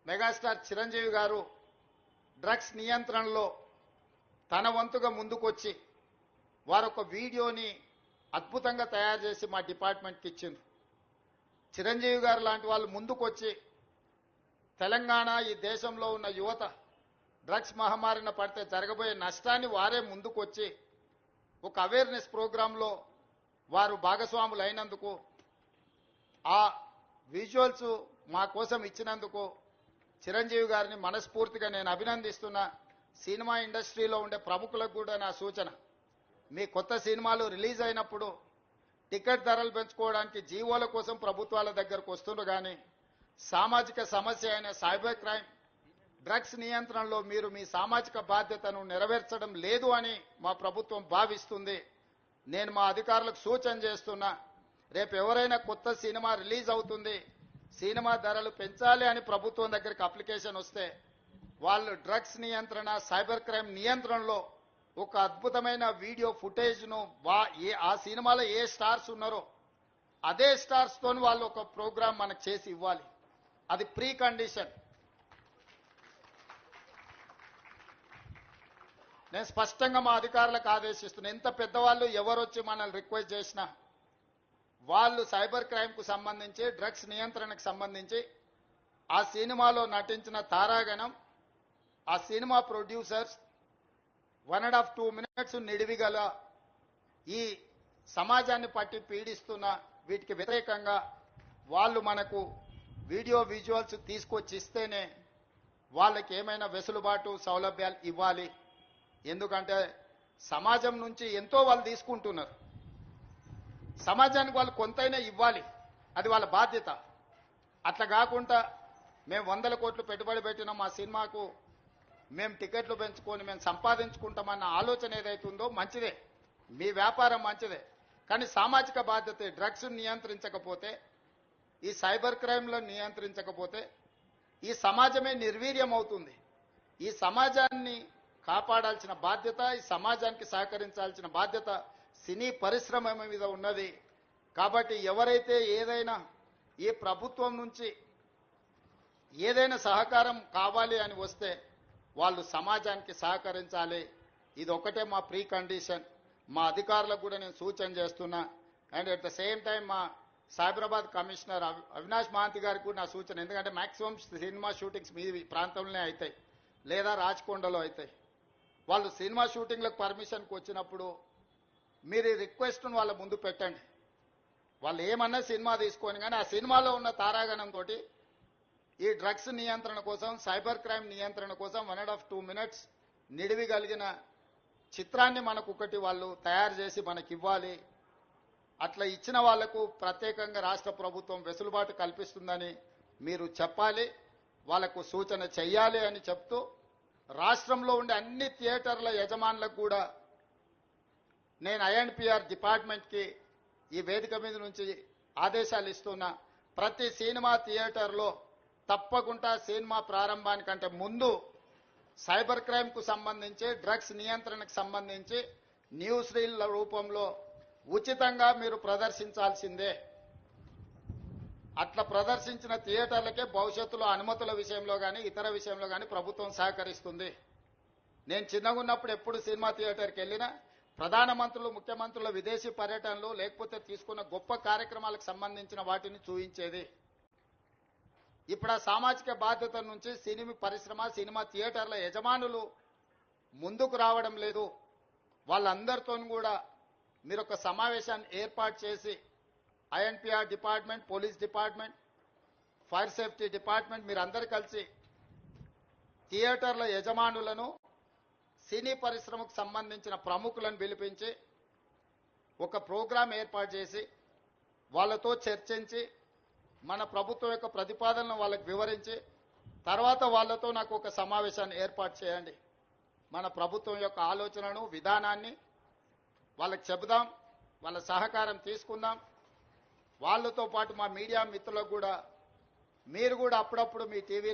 Megastar Chiranjeevi గారు drugs నియంత్రణలో తన వంతుగా ముందుకొచ్చి వారొక వీడియోని అద్భుతంగా తయారు చేసి మా డిపార్ట్మెంట్కి ఇచ్చింది. చిరంజీవి గారు లాంటి వాళ్ళు ముందుకొచ్చి తెలంగాణ ఈ దేశంలో ఉన్న యువత డ్రగ్స్ మహమ్మారిన పడితే జరగబోయే నష్టాన్ని వారే ముందుకొచ్చి ఒక అవేర్నెస్ ప్రోగ్రాంలో వారు భాగస్వాములు అయినందుకు, ఆ విజువల్స్ మా కోసం ఇచ్చినందుకు చిరంజీవి గారిని మనస్ఫూర్తిగా నేను అభినందిస్తున్నా. సినిమా ఇండస్ట్రీలో ఉండే ప్రముఖులకు కూడా నా సూచన, మీ కొత్త సినిమాలు రిలీజ్ అయినప్పుడు టికెట్ ధరలు పెంచుకోవడానికి జీవోల కోసం ప్రభుత్వాల దగ్గరకు వస్తున్నారు, కానీ సామాజిక సమస్య అయిన సైబర్ క్రైమ్ డ్రగ్స్ నియంత్రణలో మీరు మీ సామాజిక బాధ్యతను నెరవేర్చడం లేదు అని మా ప్రభుత్వం భావిస్తుంది. నేను మా అధికారులకు సూచన చేస్తున్నా, రేపు ఎవరైనా కొత్త సినిమా రిలీజ్ అవుతుంది, సినిమా ధరలు పెంచాలి అని ప్రభుత్వం దగ్గరికి అప్లికేషన్ వస్తే వాళ్ళు డ్రగ్స్ నియంత్రణ సైబర్ క్రైమ్ నియంత్రణలో ఒక అద్భుతమైన వీడియో ఫుటేజ్ను ఆ సినిమాలో ఏ స్టార్స్ ఉన్నారో అదే స్టార్స్ తోని వాళ్ళు ఒక ప్రోగ్రాం మనకు చేసి ఇవ్వాలి. అది ప్రీ కండిషన్. నేను స్పష్టంగా మా అధికారులకు ఆదేశిస్తున్నా, ఎంత పెద్దవాళ్ళు ఎవరొచ్చి మనల్ని రిక్వెస్ట్ చేసినా వాళ్ళు సైబర్ క్రైమ్కు సంబంధించి డ్రగ్స్ నియంత్రణకు సంబంధించి ఆ సినిమాలో నటించిన తారాగణం, ఆ సినిమా ప్రొడ్యూసర్స్ 1.5-2 minutes నిడివిగల ఈ సమాజాన్ని పట్టి పీడిస్తున్న వీటికి వ్యతిరేకంగా వాళ్ళు మనకు వీడియో విజువల్స్ తీసుకొచ్చి ఇస్తేనే వాళ్ళకి ఏమైనా వెసులుబాటు సౌలభ్యాలు ఇవ్వాలి. ఎందుకంటే సమాజం నుంచి ఎంతో వాళ్ళు తీసుకుంటున్నారు, సమాజానికి వాళ్ళు కొంతైనా ఇవ్వాలి, అది వాళ్ళ బాధ్యత. అట్లా కాకుండా మేము 100 కోట్లు పెట్టుబడి పెట్టినాం మా సినిమాకు, మేము టికెట్లు పెంచుకొని మేము సంపాదించుకుంటామన్న ఆలోచన ఏదైతుందో మంచిదే, మీ వ్యాపారం మంచిదే, కానీ సామాజిక బాధ్యత డ్రగ్స్ నియంత్రించకపోతే, ఈ సైబర్ క్రైమ్లో నియంత్రించకపోతే ఈ సమాజమే నిర్వీర్యం అవుతుంది. ఈ సమాజాన్ని కాపాడాల్సిన బాధ్యత, ఈ సమాజానికి సహకరించాల్సిన బాధ్యత సినీ పరిశ్రమ మీద ఉన్నది. కాబట్టి ఎవరైతే ఏదైనా ఈ ప్రభుత్వం నుంచి ఏదైనా సహకారం కావాలి అని వస్తే వాళ్ళు సమాజానికి సహకరించాలి. ఇది ఒకటే మా ప్రీ కండిషన్. మా అధికారులకు కూడా నేను సూచన చేస్తున్నా. And at the same time మా సైబరాబాద్ కమిషనర్ అవినాష్ మహాంతి గారికి కూడా నా సూచన, ఎందుకంటే మ్యాక్సిమం సినిమా షూటింగ్స్ మీ ప్రాంతంలోనే అవుతాయి లేదా రాచకొండలో అవుతాయి. వాళ్ళు సినిమా షూటింగ్లకు పర్మిషన్కి వచ్చినప్పుడు మీరు ఈ రిక్వెస్ట్ను వాళ్ళ ముందు పెట్టండి. వాళ్ళు ఏమన్నా సినిమా తీసుకొని, కానీ ఆ సినిమాలో ఉన్న తారాగణంతో ఈ డ్రగ్స్ నియంత్రణ కోసం, సైబర్ క్రైమ్ నియంత్రణ కోసం 1.5-2 minutes నిడివి కలిగిన చిత్రాన్ని మనకు ఒకటి వాళ్ళు తయారు చేసి మనకి ఇవ్వాలి. అట్లా ఇచ్చిన వాళ్లకు ప్రత్యేకంగా రాష్ట్ర ప్రభుత్వం వెసులుబాటు కల్పిస్తుందని మీరు చెప్పాలి, వాళ్లకు సూచన చెయ్యాలి అని చెప్తూ, రాష్ట్రంలో ఉండే అన్ని థియేటర్ల యజమానులకు కూడా నేను ఐఎన్పిఆర్ డిపార్ట్మెంట్కి ఈ వేదిక మీద నుంచి ఆదేశాలు ఇస్తున్నా. ప్రతి సినిమా థియేటర్లో తప్పకుండా సినిమా ప్రారంభానికంటే ముందు సైబర్ క్రైమ్కు సంబంధించి, డ్రగ్స్ నియంత్రణకు సంబంధించి న్యూస్ రీల్ రూపంలో ఉచితంగా మీరు ప్రదర్శించాల్సిందే. అట్లా ప్రదర్శించిన థియేటర్లకే భవిష్యత్తులో అనుమతుల విషయంలో కానీ ఇతర విషయంలో కానీ ప్రభుత్వం సహకరిస్తుంది. నేను చిన్నగా ఉన్నప్పుడు ఎప్పుడు సినిమా థియేటర్కి వెళ్ళినా ప్రధానమంత్రులు, ముఖ్యమంత్రుల విదేశీ పర్యటనలు లేకపోతే తీసుకున్న గొప్ప కార్యక్రమాలకు సంబంధించిన వాటిని చూయించేది. ఇప్పుడు ఆ సామాజిక బాధ్యత నుంచి సినిమా పరిశ్రమ, సినిమా థియేటర్ల యజమానులు ముందుకు రావడం లేదు. వాళ్ళందరితో కూడా మీరు ఒక సమావేశాన్ని ఏర్పాటు చేసి INPR department, police department, fire safety department మీరందరూ కలిసి థియేటర్ల యజమానులను, సినీ పరిశ్రమకు సంబంధించిన ప్రముఖులను పిలిపించి ఒక ప్రోగ్రాం ఏర్పాటు చేసి వాళ్ళతో చర్చించి మన ప్రభుత్వం యొక్క ప్రతిపాదనను వాళ్ళకి వివరించి తర్వాత వాళ్ళతో నాకు ఒక సమావేశాన్ని ఏర్పాటు చేయండి. మన ప్రభుత్వం యొక్క ఆలోచనను, విధానాన్ని వాళ్ళకి చెబుదాం, వాళ్ళ సహకారం తీసుకుందాం. వాళ్ళతో పాటు మా మీడియా మిత్రులకు కూడా మీరు కూడా అప్పుడప్పుడు మీ టీవీ